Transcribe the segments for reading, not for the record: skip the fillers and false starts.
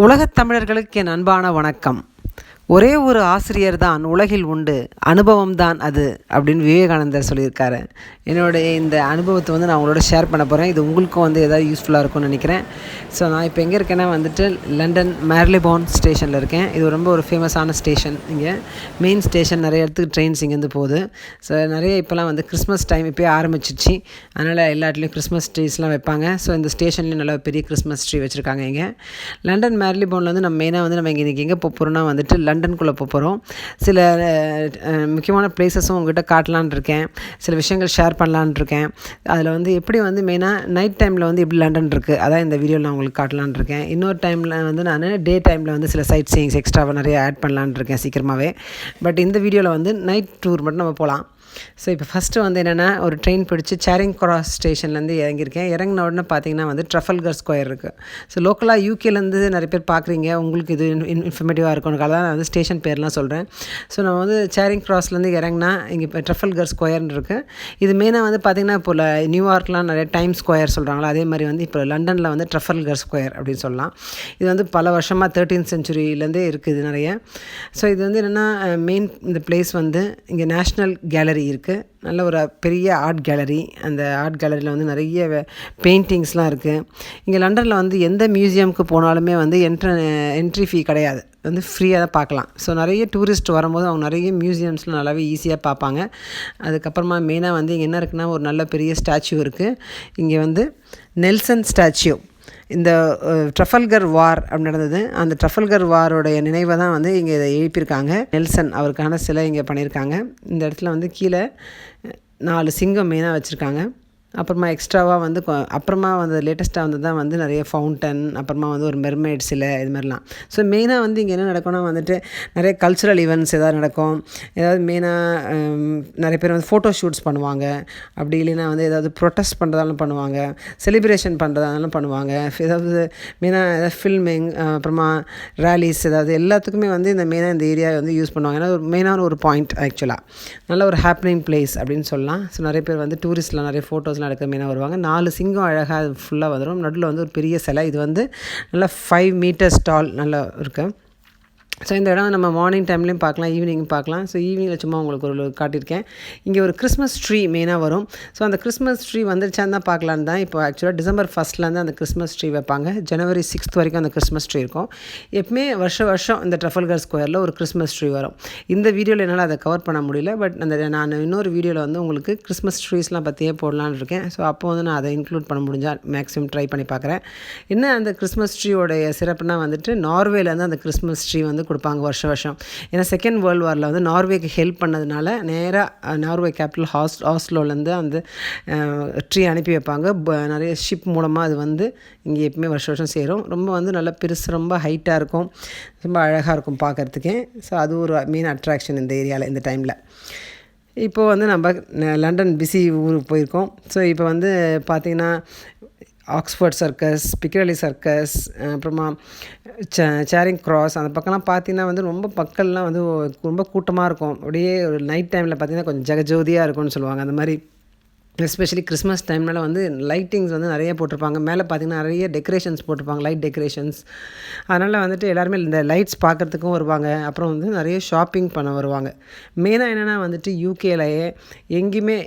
உலகத் தமிழர்களுக்கு என் அன்பான வணக்கம். ஒரே ஒரு ஆசிரியர் தான் உலகில் உண்டு, அனுபவம் தான் அது அப்படின்னு விவேகானந்தர் சொல்லியிருக்காரு. என்னுடைய இந்த அனுபவத்தை நான் உங்களோட ஷேர் பண்ண போகிறேன். இது உங்களுக்கும் ஏதாவது யூஸ்ஃபுல்லாக இருக்கும்னு நினைக்கிறேன். ஸோ நான் இப்போ எங்கே இருக்கேன்னா லண்டன் மேர்லிபோன் ஸ்டேஷனில் இருக்கேன். இது ரொம்ப ஒரு ஃபேமஸான ஸ்டேஷன். இங்கே மெயின் ஸ்டேஷன் நிறைய இடத்துக்கு ட்ரெயின்ஸ் இங்கேருந்து போகுது. ஸோ நிறைய இப்போலாம் கிறிஸ்மஸ் டைம் இப்போயே ஆரம்பிச்சிச்சு. அதனால் எல்லா இடத்துலையும் கிறிஸ்மஸ் ட்ரீஸ்லாம் வைப்பாங்க. ஸோ இந்த ஸ்டேஷன்லேயும் நல்லா பெரிய கிறிஸ்மஸ் ட்ரீ வச்சுருக்காங்க. இங்கே லண்டன் மேர்லிபோனில் நம்ம மெயினாக நம்ம இன்றைக்கி எங்கே போகிறோன்னா லண்டனுக்குள்ளே போகிறோம். சில முக்கியமான பிளேசஸும் உங்கள்கிட்ட காட்டலான் இருக்கேன். சில விஷயங்கள் ஷேர் பண்ணலான் இருக்கேன். அதில் எப்படி மெயினாக நைட் டைமில் எப்படி லண்டன் இருக்குது, அதான் இந்த வீடியோவில் நான் உங்களுக்கு காட்டலான் இருக்கேன். இன்னொரு டைமில் நான் டே டைமில் சில சைட் சீயிங்ஸ் எக்ஸ்ட்ராவாக நிறைய ஆட் பண்ணலான் இருக்கேன் சீக்கிரமாகவே. பட் இந்த வீடியோவில் நைட் டூர் மட்டும் நம்ம போகலாம். ஸோ இப்போ ஃபஸ்ட்டு என்னென்னா ஒரு ட்ரெயின் பிடிச்சி சேரிங் கிராஸ் ஸ்டேஷன்லேருந்து இறங்கியிருக்கேன். இறங்கின உடனே பார்த்தீங்கன்னா ட்ரஃபல்கர் ஸ்கொயர் இருக்குது. ஸோ லோக்கலாக யூகேலேருந்து நிறைய பேர் பார்க்குறீங்க, உங்களுக்கு இது இன்ஃபர்மேட்டிவாக இருக்கும்னுக்காக தான் நான் ஸ்டேஷன் பேர்லாம் சொல்கிறேன். ஸோ நம்ம சேரிங் கிராஸ்லேருந்து இறங்கினா இங்கே இப்போ ட்ரஃபல்கர் ஸ்கொயர்னு இருக்குது. இது மெயினாக பார்த்திங்கன்னா இப்போ நியூயார்க்லாம் நிறைய டைம் ஸ்கொயர் சொல்கிறாங்களா, அதே மாதிரி இப்போ லண்டனில் ட்ரஃபல்கர் ஸ்கொயர் அப்படின்னு சொல்லலாம். இது பல வருஷமாக 13th centuryலேருந்தே இருக்குது நிறைய. ஸோ இது என்னென்னா மெயின் இந்த பிளேஸ் இங்கே நேஷ்னல் கேலரி இருக்குது. நல்ல ஒரு பெரிய ஆர்ட் கேலரி. அந்த ஆர்ட் கேலரியில் நிறைய பெயிண்டிங்ஸ்லாம் இருக்குது. இங்கே லண்டனில் எந்த மியூசியமுக்கு போனாலுமே என்ட்ரி ஃபீ கிடையாது, ஃப்ரீயாக தான் பார்க்கலாம். ஸோ நிறைய டூரிஸ்ட் வரும்போது அவங்க நிறைய மியூசியம்ஸ்லாம் நல்லாவே ஈஸியாக பார்ப்பாங்க. அதுக்கப்புறமா மெயினாக இங்கே என்ன இருக்குன்னா ஒரு நல்ல பெரிய ஸ்டாச்சு இருக்குது. இங்கே நெல்சன் ஸ்டாச்சு. இந்த ட்ரஃபல்கர் வார் அப்படி நடந்தது. அந்த ட்ரஃபல்கர் வாரோடைய நினைவை தான் இங்கே இதை எழுப்பியிருக்காங்க. நெல்சன் அவருக்கான சிலை இங்கே பண்ணியிருக்காங்க. இந்த இடத்துல கீழே 4 சிங்கம் மெயினாக வச்சுருக்காங்க. அப்புறமா எக்ஸ்ட்ராவாக அப்புறமா லேட்டஸ்ட்டாக தான் நிறைய ஃபவுண்டன், அப்புறமா ஒரு மெர்மெய்ட் சிலை, இது மாதிரிலாம். ஸோ மெயினாக இங்கே என்ன நடக்கும்னா நிறைய கல்ச்சுரல் ஈவெண்ட்ஸ் ஏதாவது நடக்கும். ஏதாவது மெயினாக நிறைய பேர் ஃபோட்டோ ஷூட்ஸ் பண்ணுவாங்க. அப்படி இல்லைன்னா ஏதாவது ப்ரொட்டஸ்ட் பண்ணுறதாலும் பண்ணுவாங்க, செலிப்ரேஷன் பண்ணுறதாலும் பண்ணுவாங்க. ஏதாவது மெயினாக ஏதாவது ஃபில்மிங், அப்புறமா ரேலிஸ், ஏதாவது எல்லாத்துக்குமே இந்த மெயினாக இந்த ஏரியா யூஸ் பண்ணுவாங்க. ஏன்னா ஒரு மெயினான ஒரு பாயிண்ட் ஆக்சுவலாக நல்ல ஒரு ஹாப்பனிங் பிளேஸ் அப்படின்னு சொல்லலாம். ஸோ நிறைய பேர் டூரிஸ்ட்லாம் நிறைய ஃபோட்டோஸ்லாம் எடுக்க மெயினாக வருவாங்க. 4 சிங்கம் அழகாக ஃபுல்லாக வந்துடும். நடுவில் ஒரு பெரிய சிலை. இது நல்லா 5 meters டால் நல்லா இருக்குது. ஸோ இந்த இடம் நம்ம மார்னிங் டைம்லேயும் பார்க்கலாம், ஈவினிங் பார்க்கலாம். ஸோ ஈவினிங்கில் சும்மா உங்களுக்கு ஒரு காட்டியிருக்கேன். இங்கே ஒரு கிறிஸ்மஸ் ட்ரீ மெயினாக வரும். ஸோ அந்த கிறிஸ்மஸ் ட்ரீ வந்துருச்சான்னு தான் பார்க்கலான்னு தான். இப்போ ஆக்சுவலாக December 1st அந்த கிறிஸ்மஸ் ட்ரீ வைப்பாங்க. January 6th வரைக்கும் அந்த கிறிஸ்மஸ் ட்ரீ இருக்கும். எப்பவுமே வருஷம் இந்த ட்ரஃபல்கர் ஸ்கொயரில் ஒரு கிறிஸ்மஸ் ட்ரீ வரும். இந்த வீடியோவில் என்னால் அதை கவர் பண்ண முடியல. பட் நான் இன்னொரு வீடியோவில் உங்களுக்கு கிறிஸ்மஸ் ட்ரீஸ்லாம் பற்றியே போடலான்னு இருக்கேன். ஸோ அப்போ நான் அதை இன்க்ளூட் பண்ண முடிஞ்சால் மேக்ஸிமம் ட்ரை பண்ணி பார்க்குறேன். என்ன அந்த கிறிஸ்மஸ் ட்ரீயோடைய சிறப்புனா நார்வேலேருந்து அந்த கிறிஸ்மஸ் ட்ரீ கொடுப்பாங்க வருஷம். ஏன்னா செகண்ட் வேர்ல்டு வாரில் நார்வேக்கு ஹெல்ப் பண்ணதுனால நேராக நார்வே கேபிட்டல் ஆஸ்லோலேருந்து அந்த ட்ரீ அனுப்பி வைப்பாங்க. நிறைய ஷிப் மூலமாக அது இங்கே எப்பவுமே வருஷம் சேரும். ரொம்ப நல்ல பெருசு, ரொம்ப ஹைட்டாக இருக்கும், ரொம்ப அழகாக இருக்கும் பார்க்குறதுக்கே. ஸோ அது ஒரு மெயின் அட்ராக்ஷன் இந்த ஏரியாவில் இந்த டைமில். இப்போது நம்ம லண்டன் பிஸி ஊருக்கு போயிருக்கோம். ஸோ இப்போ பார்த்திங்கன்னா ஆக்ஸ்ஃபோர்ட் சர்க்கஸ், பிக்கடலி சர்க்கஸ், அப்புறமா சேரிங் கிராஸ், அந்த பக்கம்லாம் பார்த்தீங்கன்னா ரொம்ப மக்கள்லாம் ரொம்ப கூட்டமாக இருக்கும். அப்படியே ஒரு நைட் டைமில் பார்த்திங்கன்னா கொஞ்சம் ஜெகஜோதியாக இருக்கும்னு சொல்லுவாங்க. அந்த மாதிரி எஸ்பெஷலி கிறிஸ்மஸ் டைமில் லைட்டிங்ஸ் நிறைய போட்டிருப்பாங்க. மேலே பார்த்திங்கன்னா நிறைய டெக்கரேஷன்ஸ் போட்டிருப்பாங்க, லைட் டெக்கரேஷன்ஸ். அதனால் எல்லாருமே இந்த லைட்ஸ் பார்க்குறதுக்கும் வருவாங்க. அப்புறம் நிறைய ஷாப்பிங் பண்ண வருவாங்க. மெயினாக என்னென்னா யூகேலையே எங்கேயுமே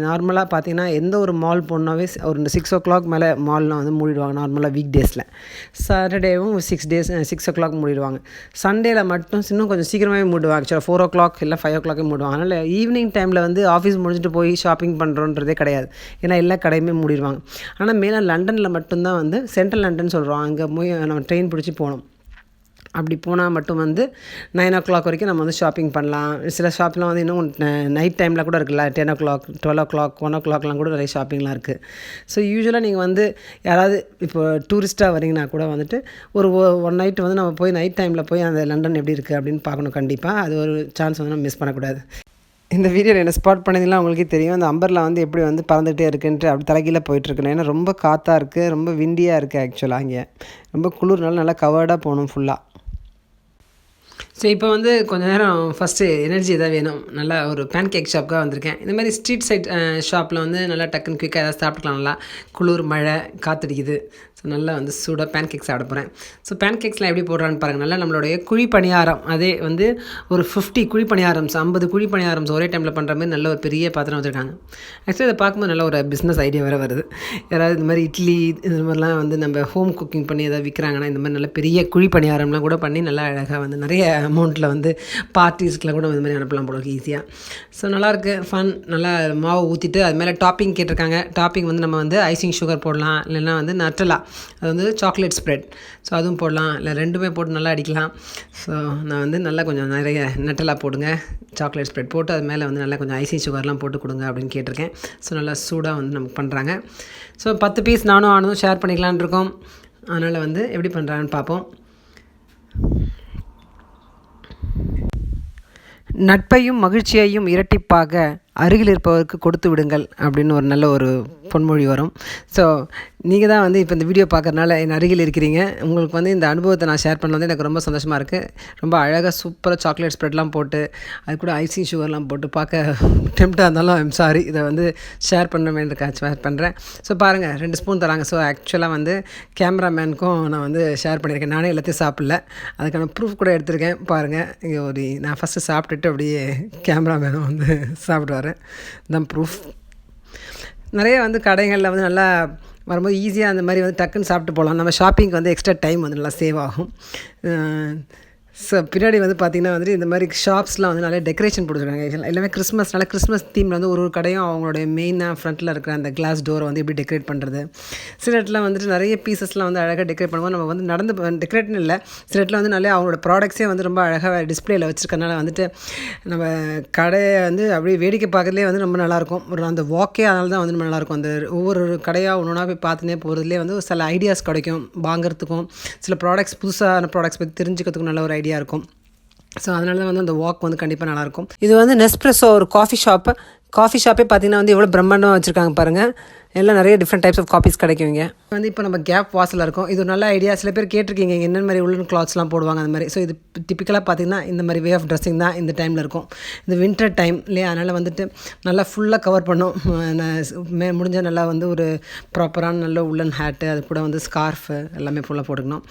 நார்மலாக பார்த்திங்கன்னா எந்த ஒரு மால் போனாவே ஒரு 6 o'clock மேலே மால்லாம் மூடிடுவாங்க. நார்மலாக வீக் டேஸில் சாட்டர்டேவும் 6 o'clock மூடிடுவாங்க. சண்டேயில் மட்டும் இன்னும் கொஞ்சம் சீக்கிரமாகவே மூடுவாங்க. ஆக்சுவலாக 4 o'clock இல்லை 5 o'clock மூடுவாங்க. அதனால் ஈவினிங் டைமில் ஆஃபீஸ் முடிஞ்சிட்டு போய் ஷாப்பிங் பண்ணுறோன்றதே கிடையாது. ஏன்னா எல்லா கடையுமே மூடிடுவாங்க. ஆனால் மெயினாக லண்டனில் மட்டும்தான் சென்ட்ரல் லண்டன் சொல்கிறோம். அங்கே போய் நம்ம ட்ரெயின் பிடிச்சி போகணும். அப்படி போனால் மட்டும் 9 o'clock வரைக்கும் நம்ம ஷாப்பிங் பண்ணலாம். சில ஷாப்லாம் இன்னும் நைட் டைமில் கூட இருக்குல்ல, 10 o'clock 12 o'clock 1 o'clockலாம் கூட நிறைய ஷாப்பிங்லாம் இருக்குது. ஸோ யூஸ்வலாக நீங்கள் யாராவது இப்போ டூரிஸ்ட்டாக வரீங்கன்னா கூட ஒரு 1 night நம்ம போய் நைட் டைமில் போய் அந்த லண்டன் எப்படி இருக்குது அப்படின்னு பார்க்கணும். கண்டிப்பாக அது ஒரு சான்ஸ் நம்ம மிஸ் பண்ணக்கூடாது. இந்த வீடியோவில் என்ன ஸ்பாட் பண்ணதுலாம் உங்களுக்கே தெரியும். அந்த அம்பர்லா எப்படி பறந்துகிட்டே இருக்குன்ட்டு அப்படி தலைகீழ போயிட்டுருக்குன்னு. ஏன்னா ரொம்ப காற்றாக இருக்குது, ரொம்ப விண்டியாக இருக்குது. ஆக்சுவலாக இங்கே ரொம்ப குளிர்னால நல்லா கவர்டாக போகணும் ஃபுல்லாக. ஸோ இப்போ கொஞ்சம் நேரம் ஃபஸ்ட்டு எனர்ஜி எதாவது வேணும். நல்லா ஒரு பேன் கேக் ஷாப்புக்காக வந்திருக்கேன். இந்த மாதிரி ஸ்ட்ரீட் சைட் ஷாப்பில் நல்லா டக்குன்னு குயிக்காக ஏதாவது சாப்பிட்டுக்கலாம். நல்லா குளிர், மழை, காற்றடிக்குது. ஸோ நல்லா வந்து சூடாக பேன் கேக்ஸ் சாப்பிட போகிறேன். ஸோ பேன் கேக்ஸ்லாம் எப்படி போடுறான்னு பாருங்கள். நல்லா நம்மளுடைய குழி பணியாரம் அதே வந்து ஒரு 50 குழி பணியாரம் 50 குழி பணியாரம் ஒரே டைமில் பண்ணுற மாதிரி நல்ல ஒரு பெரிய பாத்திரம் வச்சுருக்காங்க. ஆக்சுவலி இதை பார்க்கும்போது நல்ல ஒரு பிஸ்னஸ் ஐடியா வேறு வருது. யாராவது இந்த மாதிரி இட்லி இந்த மாதிரிலாம் வந்து நம்ம ஹோம் குக்கிங் பண்ணி எதாவது விற்கிறாங்கன்னா இந்த மாதிரி நல்ல பெரிய குழி பணியாரம்லாம் கூட பண்ணி நல்லா அழகாக வந்து நிறைய அமௌண்ட்டில் வந்து பார்ட்டிஸ்க்கெலாம் கூட இந்த மாதிரி அனுப்பலாம் போல ஈஸியாக. ஸோ நல்லாயிருக்கு, ஃபன். நல்லா மாவு ஊற்றிட்டு அது மேலே டாப்பிங் கேட்டிருக்காங்க. டாப்பிங் வந்து நம்ம வந்து ஐசிங் சுகர் போடலாம், இல்லைன்னா வந்து நட்டலா, அது வந்து சாக்லேட் ஸ்ப்ரெட், ஸோ அதுவும் போடலாம், இல்லை ரெண்டுமே போட்டு நல்லா அடிக்கலாம். ஸோ நான் வந்து நல்லா கொஞ்சம் நிறைய நட்டலா போடுங்க, சாக்லேட் ஸ்ப்ரெட் போட்டு அது மேலே வந்து நல்லா கொஞ்சம் ஐசிங் சுகர்லாம் போட்டு கொடுங்க அப்படின்னு கேட்டிருக்கேன். ஸோ நல்லா சூடாக வந்து நமக்கு பண்ணுறாங்க. ஸோ 10 பீஸ் நானும் ஆனதும் ஷேர் பண்ணிக்கலான் இருக்கோம். அதனால் வந்து எப்படி பண்ணுறாங்கன்னு பார்ப்போம். நட்பையும் மகிழ்ச்சியையும் இரட்டிப்பாக அருகில் இருப்பவருக்கு கொடுத்து விடுங்கள் அப்படின்னு ஒரு நல்ல ஒரு பொன்மொழி வரும். ஸோ நீங்கள் தான் வந்து இப்போ இந்த வீடியோ பார்க்குறதுனால என் அருகில் இருக்கிறீங்க. உங்களுக்கு வந்து இந்த அனுபவத்தை நான் ஷேர் பண்ணது வந்து எனக்கு ரொம்ப சந்தோஷமாக இருக்குது. ரொம்ப அழகாக சூப்பராக சாக்லேட் ஸ்ப்ரெட்லாம் போட்டு அது கூட ஐசிங் சுகர்லாம் போட்டு பார்க்க டெம்ப்டாக இருந்தாலும் ஐம் சாரி, இதை வந்து ஷேர் பண்ண வேண்டியிருக்கேன், ஷேர் பண்ணுறேன். ஸோ பாருங்கள் 2 ஸ்பூன் தராங்க. ஸோ ஆக்சுவலாக வந்து கேமராமேனுக்கும் நான் வந்து ஷேர் பண்ணியிருக்கேன். நானே எல்லாத்தையும் சாப்பிடல, அதுக்கான ப்ரூஃப் கூட எடுத்திருக்கேன். பாருங்கள், இங்கே நான் ஃபஸ்ட்டு சாப்பிட்டுட்டு அப்படியே கேமராமேனும் வந்து சாப்பிடுவார். தான் ப்ரூஃப். நிறைய வந்து கடைகளில் வந்து நல்லா வரும்போது ஈஸியாக அந்த மாதிரி வந்து டக்குன்னு சாப்பிட்டு போகலாம். நம்ம ஷாப்பிங்க்கு வந்து எக்ஸ்ட்ரா டைம் வந்து நல்லா சேவ் ஆகும். ஸோ பின்னாடி வந்து பார்த்திங்கன்னா வந்துட்டு இந்த மாதிரி ஷாப்ஸ்லாம் வந்து நிறைய டெக்கரேஷன் போட்டுருக்காங்க. எல்லாமே கிறிஸ்மஸ் தீமில் வந்து ஒரு கடையும் அவங்களுடைய மெயினாக ஃப்ரண்ட்டில் இருக்கிற அந்த கிளாஸ் டோரை வந்து எப்படி டெக்கரேட் பண்ணுறது. சில இடத்துல வந்துட்டு நிறைய பீசஸ்லாம் வந்து அழகாக டெக்கரேட் பண்ணுவோம். நம்ம வந்து நடந்து டெக்கரேட்னு இல்லை, சில இடத்துல வந்து நிறைய அவங்களோட ப்ராடக்ட்ஸே வந்து ரொம்ப அழகாக டிஸ்பிளேயில் வச்சுருக்கனால வந்துட்டு நம்ம கடையை வந்து அப்படியே வேடிக்கை பார்க்கறதுலேயே வந்து ரொம்ப நல்லாயிருக்கும். ஒரு அந்த வாக்கே அதனால தான் வந்து ரொம்ப நல்லாயிருக்கும். அந்த ஒவ்வொரு கடையாக ஒன்றா போய் பார்த்துனே போகிறதுலேயே வந்து சில ஐடியாஸ் கிடைக்கும் வாங்கிறதுக்கும், சில ப்ராடக்ட்ஸ் புதுசான ப்ராடக்ட்ஸ் பற்றி தெரிஞ்சுக்கிறதுக்கும் நல்ல ஒரு ஐடியா இருக்கும். ஸோ அதனால தான் வந்து அந்த வாக் வந்து கண்டிப்பாக நல்லாயிருக்கும். இது வந்து நெஸ்ப்ரெஸோ ஒரு காஃபி ஷாப்பே பார்த்திங்கன்னா வந்து எவ்வளோ பிரம்மாண்டமாக வச்சுருக்காங்க பாருங்கள். எல்லாம் நிறைய டிஃப்ரெண்ட் டைப்ஸ் ஆஃப் காப்பீஸ் கிடைக்கும் இங்கே. வந்து இப்போ நம்ம கேப் வாசலில் இருக்கும். இது ஒரு நல்ல ஐடியா. சில பேர் கேட்டிருக்கீங்க என்ன மாதிரி உள்ள கிளாத்ஸ்லாம் போடுவாங்க அந்த மாதிரி. ஸோ இது டிப்பிக்கலாக பார்த்திங்கன்னா இந்த மாதிரி வே ஆஃப் ட்ரெஸ்ஸிங் தான் இந்த டைமில் இருக்கும். இந்த வின்டர் டைம் இல்லையா, அதனால் வந்துட்டு நல்லா ஃபுல்லாக கவர் பண்ணும். முடிஞ்சால் நல்லா வந்து ஒரு ப்ராப்பரான நல்ல உள்ளன் ஹேட்டு, அது கூட வந்து ஸ்கார்ஃபு எல்லாமே ஃபுல்லாக போட்டுக்கணும்.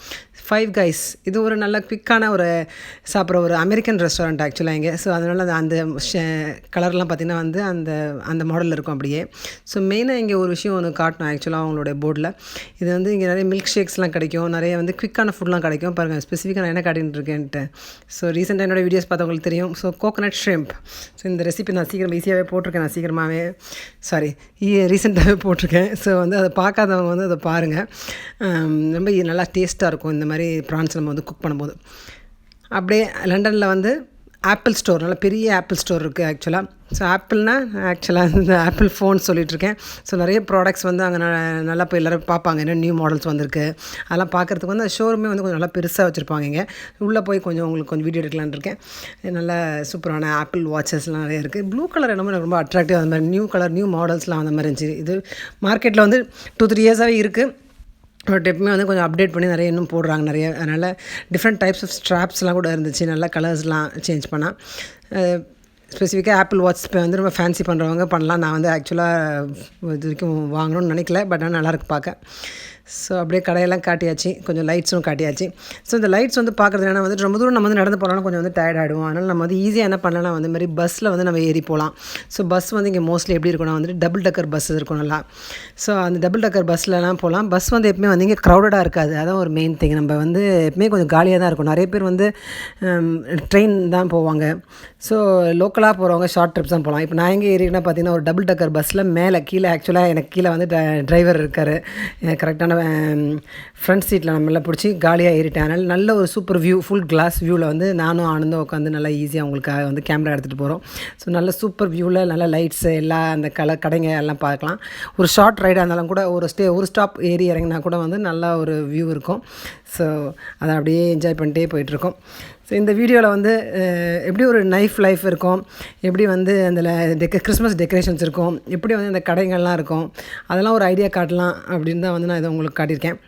5 guys இது ஒரு நல்ல குவிக்கான ஒரு சாப்பிட்ற ஒரு அமெரிக்கன் ரெஸ்டாரண்ட் ஆக்சுவலாக இங்கே. ஸோ அதனால் அந்த கலர்லாம் பார்த்திங்கன்னா வந்து அந்த மாடலில் இருக்கும் அப்படியே. ஸோ மெயினாக இங்கே ஒரு விஷயம் ஒன்று காட்டணும் ஆக்சுவலாக அவங்களுடைய போர்டில். இது வந்து இங்கே நிறைய மில்க் ஷேக்ஸ்லாம் கிடைக்கும், நிறைய வந்து குவிக்கான ஃபுட்லாம் கிடைக்கும். பாருங்கள் ஸ்பெசிஃபிக்காக நான் என்ன காட்டின்னு இருக்கேன்ட்டு. ஸோ ரீசெண்டாக என்னோடய வீடியோஸ் பார்த்தவங்களுக்கு தெரியும். So coconut shrimp. ஸோ இந்த ரெசிபி நான் ஈஸியாகவே போட்டிருக்கேன். ரீசெண்டாகவே போட்டிருக்கேன். ஸோ வந்து அதை பார்க்காதவங்க வந்து அதை பாருங்கள். ரொம்ப நல்லா டேஸ்ட்டாக இருக்கும் இந்த மாதிரி ப்ரான்ஸ் நம்ம வந்து குக் பண்ணும்போது. அப்படியே லண்டனில் வந்து ஆப்பிள் ஸ்டோர், நல்ல பெரிய ஆப்பிள் ஸ்டோர் இருக்குது ஆக்சுவலாக. ஸோ ஆக்சுவலாக இந்த ஆப்பிள் ஃபோன் சொல்லிகிட்ருக்கேன். ஸோ நிறைய ப்ராடக்ட்ஸ் வந்து அங்கே நல்லா போய் எல்லோரும் பார்ப்பாங்க, என்ன நியூ மாடல்ஸ் வந்திருக்கு அதெல்லாம் பார்க்குறதுக்கு வந்து அந்த ஷோரூமே வந்து கொஞ்சம் நல்லா பெருசாக வச்சுருப்பாங்க. இங்கே உள்ளே போய் உங்களுக்கு கொஞ்சம் வீடியோ எடுக்கலான்னு இருக்கேன். நல்ல சூப்பரான ஆப்பிள் வாட்சஸ்லாம் நிறைய இருக்குது. ப்ளூ கலர் என்னமோ எனக்கு ரொம்ப அட்ராக்டிவ், அந்த மாதிரி நியூ மாடல்ஸ்லாம் அந்த மாதிரி இருந்துச்சு. இது மார்க்கெட்டில் வந்து 2-3 இயர்ஸாகவே இருக்குது. பட் எப்பவுமே வந்து கொஞ்சம் அப்டேட் பண்ணி நிறைய இன்னும் போடுறாங்க நிறைய. அதனால் டிஃப்ரெண்ட் டைப்ஸ் ஆஃப் ஸ்ட்ராப்ஸ்லாம் கூட இருந்துச்சு, நல்லா கலர்ஸ்லாம் சேஞ்ச் பண்ணால். ஸ்பெசிஃபிக்காக ஆப்பிள் வாட்ச் வந்து ரொம்ப ஃபேன்சி பண்ணுறவங்க பண்ணலாம். நான் வந்து ஆக்சுவலாக இது வரைக்கும் வாங்கணும்னு நினைக்கல, பட் ஆனால் நல்லாயிருக்கு பார்க்க. ஸோ அப்படியே கடையெல்லாம் காட்டியாச்சு, கொஞ்சம் லைட்ஸும் காட்டியாச்சு. ஸோ இந்த லைட்ஸ் வந்து பார்க்குறது என்னென்னா வந்து ரொம்ப தூரம் நம்ம வந்து நடந்து போகலாம்னா கொஞ்சம் வந்து டயர்ட் ஆகிடுவோம். அதனால் நம்ம வந்து ஈஸியாக என்ன பண்ணலாம் வந்து மாதிரி பஸ்ஸில் வந்து நம்ம ஏறி போகலாம். ஸோ பஸ் வந்து இங்கே மோஸ்ட்லி எப்படி இருக்கும்னா வந்துட்டு டபுள் டக்கர் பஸ் இருக்கும் நல்லா. ஸோ அந்த டபுள் டக்கர் பஸ்லலாம் போகலாம். பஸ் வந்து எப்பவுமே வந்து இங்கே க்ரௌடடாக இருக்காது, அதான் ஒரு மெயின் திங். நம்ம வந்து எப்பவுமே கொஞ்சம் காலியாக தான் இருக்கும். நிறைய பேர் வந்து ட்ரெயின் தான் போவாங்க. ஸோ லோக்கலாக போகிறவங்க ஷார்ட் ட்ரிப்ஸ் தான் போகலாம். இப்போ நான் எங்கே ஏறினா பார்த்தீங்கன்னா ஒரு டபுள் டக்கர் பஸ்ஸில் கீழே ஆக்சுவலாக எனக்கு கீழே வந்து டிரைவர் இருக்கார். கரெக்டான ஃப்ரண்ட் சீட்டில் நம்மளாம் பிடிச்சி காலியாக ஏறிட்டேன். அதனால் நல்ல ஒரு சூப்பர் வியூ, ஃபுல் கிளாஸ் வியூவில் வந்து நானும் ஆனந்தும் உட்காந்து நல்லா ஈஸியாக உங்களுக்காக வந்து கேமரா எடுத்துகிட்டு போகிறோம். ஸோ நல்ல சூப்பர் வியூவில் நல்ல லைட்ஸு எல்லாம் அந்த கடைங்க எல்லாம் பார்க்கலாம். ஒரு ஷார்ட் ரைடாக இருந்தாலும் கூட ஒரு ஸ்டாப் ஏறி இறங்கினா கூட வந்து நல்ல ஒரு வியூ இருக்கும். ஸோ அதை அப்படியே என்ஜாய் பண்ணிட்டே போயிட்டுருக்கோம். ஸோ இந்த வீடியோவில் வந்து எப்படி ஒரு லைஃப் இருக்கும், எப்படி வந்து அந்த கிறிஸ்மஸ் டெக்கரேஷன்ஸ் இருக்கும், எப்படி வந்து அந்த கடைகள்லாம் இருக்கும், அதெல்லாம் ஒரு ஐடியா காட்டலாம் அப்படின்னு தான் வந்து நான் இதை உங்களுக்கு காட்டியிருக்கேன்.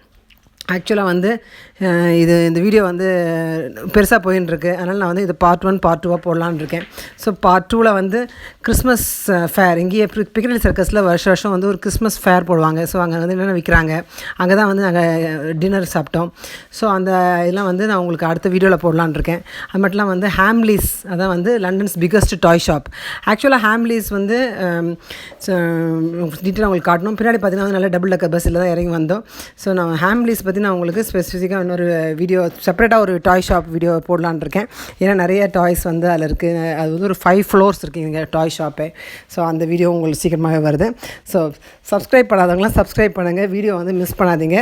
ஆக்சுவலாக வந்து இந்த வீடியோ வந்து பெருசாக போயின்ட்டுருக்கு. அதனால் நான் வந்து இது பார்ட் 1 பார்ட் 2 போடலான்னு இருக்கேன். ஸோ பார்ட் 2ல் வந்து கிறிஸ்மஸ் ஃபேர் இங்கேயே பிக்கடலி சர்க்கஸில் வருஷம் வந்து ஒரு கிறிஸ்மஸ் ஃபேர் போடுவாங்க. ஸோ அங்கே வந்து என்னென்ன விற்கிறாங்க, அங்கே தான் வந்து நாங்கள் டின்னர் சாப்பிட்டோம். ஸோ அந்த இதெல்லாம் வந்து நான் உங்களுக்கு அடுத்த வீடியோவில் போடலான்னு இருக்கேன். அது மட்டும் இல்லாமல் வந்து ஹாம்லீஸ், அதான் வந்து லண்டன்ஸ் பிக்கஸ்ட் டாய் ஷாப். ஆக்சுவலாக ஹாம்லீஸ் வந்து டீட்டெயில் உங்களுக்கு காட்டணும். பின்னாடி பார்த்தீங்கன்னா வந்து நல்ல டபுள் டக்கர் பஸ்ஸில் தான் இறங்கி வந்தோம். ஸோ நான் ஹாம்லீஸ் பற்றி நான் உங்களுக்கு ஸ்பெசிஃபிக்காக இன்னொரு வீடியோ செப்பரேட்டாக ஒரு டாய் ஷாப் வீடியோ போடலான்னு இருக்கேன். ஏன்னா நிறைய டாய்ஸ் வந்து அதில் இருக்குது. அது வந்து ஒரு 5 ஃப்ளோர்ஸ் இருக்குது இங்கே டாய் ஷாப்பே. ஸோ அந்த வீடியோ உங்களுக்கு சீக்கிரமாகவே வருது. ஸோ சப்ஸ்கிரைப் பண்ணாதவங்களாம் சப்ஸ்கிரைப் பண்ணுங்கள், வீடியோ வந்து மிஸ் பண்ணாதீங்க.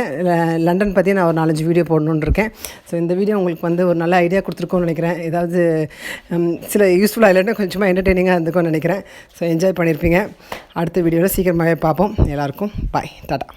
லண்டன் பற்றி நான் ஒரு 4-5 வீடியோ போடணுன்னு இருக்கேன். ஸோ இந்த வீடியோ உங்களுக்கு வந்து ஒரு நல்ல ஐடியா கொடுத்துருக்கோன்னு நினைக்கிறேன். ஏதாவது சில யூஸ்ஃபுல்லாக இல்லைன்னா கொஞ்சமாக என்டர்டெய்னிங்காக இருந்துக்கும்னு நினைக்கிறேன். ஸோ என்ஜாய் பண்ணியிருப்பீங்க. அடுத்த வீடியோவில் சீக்கிரமாகவே பார்ப்போம். எல்லாருக்கும் பாய், டாடா.